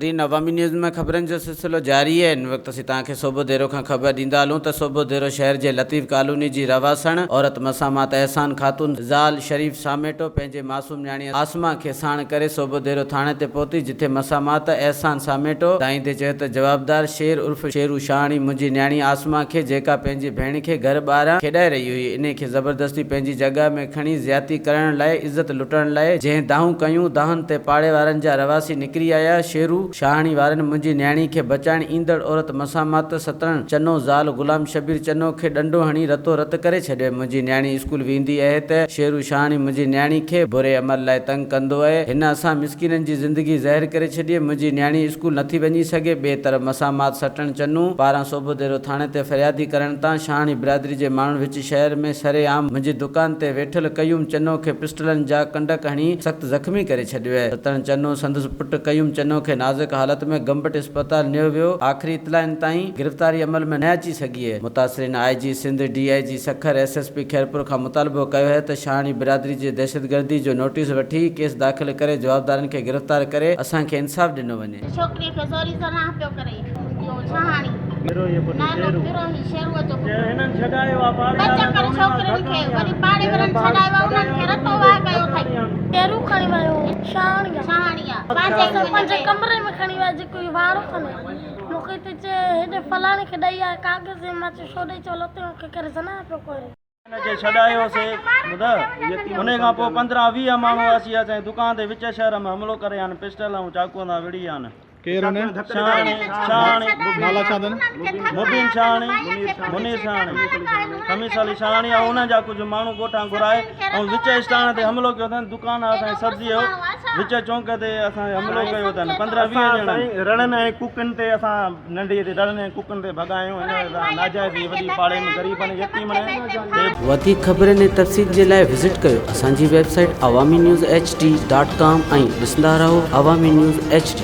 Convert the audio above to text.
नाज़रीन अवामी न्यूज़ में खबरन जो सिलसिलो जारी है। इन वक्त असीं तव्हांखे सूबो देरो खां ख़बर ॾींदा हलूं त सूबो देरो शहर जे लतीफ़ कॉलोनी जी रवासण औरत मसामात एहसान खातून ज़ाल शरीफ सामेटो पंहिंजे मासूम न्याणी आसमा खे साण करे सूबो देरो थाणे ते पहुती, जिथे मसामात एहसान सामेटो दाईंदे चयो त जवाबदार शेर उर्फ शेरू शाहणी मुंहिंजी न्याणी आसमा खे, जेका पंहिंजी भेण खे घर ॿाहिरां खेॾाए रही हुई, इन खे ज़बरदस्ती पंहिंजी जॻह में खणी ज़्यादती करण लाइ, इज़त लुटण लाइ जंहिं दाहूं कयूं, दाहनि ते पाड़े वारनि जा रवासी निकिरी आया। शेरू शाहणी वारनि मुंहिंजी न्याणी खे बचाइण ईंदड़ औरत मसामात सतरण चनो ज़ाल गुलाम शबीर चनो खे डंडो हणी रतो रत करे छॾियो। मुंहिंजी न्याणी स्कूल वेंदी आहे त शेरू शाहणी मुंहिंजी न्याणी खे बुरे अमल लाइ तंग कंदो आहे। हिन असां मिसकिननि जी ज़िंदगी ज़हर करे छॾी। मुंहिंजी न्याणी स्कूल नथी वञी सघे। ॿिए तरफ़ मसामात सटण चन्नू पारां सूबो देरो थाणे ते फ़रियादी करण तां शाहणी बिरादरी जे माण्हुनि विच शहर में सरेआम मुंहिंजी दुकान ते वेठल कयूम चनो खे पिस्टलनि जा कंडक हणी सख़्त ज़ख़्मी करे छॾियो आहे। सतरण चनो संदसि पुटु कयूम चनो खे नाज़ुक हालत में गंबट अस्पताल नियो वियो। आख़िरी इतलाउनि ताईं गिरफ़्तारी अमल में न अची सघी आहे। मुतासिरीन IG Sindh DIG Sukkur SSP Khairpur खां मुतालबो कयो आहे त शाहणी बिरादरी जे दहशतगर्दी जो नोटिस वठी केस दाख़िल करे जवाबदारनि खे गिरफ़्तार करे असांखे इंसाफ़ ॾिनो वञे। छोकिरी खे ज़ोरी सां ना पियो करे इहो शाहणी हिननि छॾायो आहे बचा करे छोकिरनि खे वरी पाड़े वारनि छॾायो आहे, उन्हनि खे रतो वाह कयो अथई। केरू खणी वियो शाहणी आहे पंहिंजे कमरे में खणी वियो जेको इहो वारो खणे मूंखे त चए हेॾे फलाणे खे ॾेई आहे कागज़, मां चयो छो ॾेई चयो लते मूंखे करे सना पियो करे हिनखे छॾायोसीं ॿुधा। उन खां पोइ 15-20 माण्हू अची असांजी दुकान ते विच शहर में हमिलो करे आहिनि, पिस्टल ऐं चाकूअ सां विड़ी आहिनि। नाला छा अथनि? मुबीन शाहणी, मुनीर शाहणी, खमीस अली शाहणी ऐं उन्हनि जा कुझु माण्हू ॻोठां घुराए ऐं विच स्टान ते हमिलो कयो अथनि। दुकान आहे असांजी सब्जी जो, विच चौंक ते असांखे हमिलो कयो अथनि। 15-20 ॼणा रणनि ऐं कुकनि ते असां नंढी ते रणनि ऐं कुकनि ते भॻायूं। हिन नाजाइज़ी वॾी पाड़े में ग़रीबनि यतीमनि। वधीक ख़बरनि ऐं तफ़सील जे लाइ विज़िट कयो असांजी वेबसाइट awami news hd.com ऐं ॾिसंदा रहो अवामी न्यूज़ HD।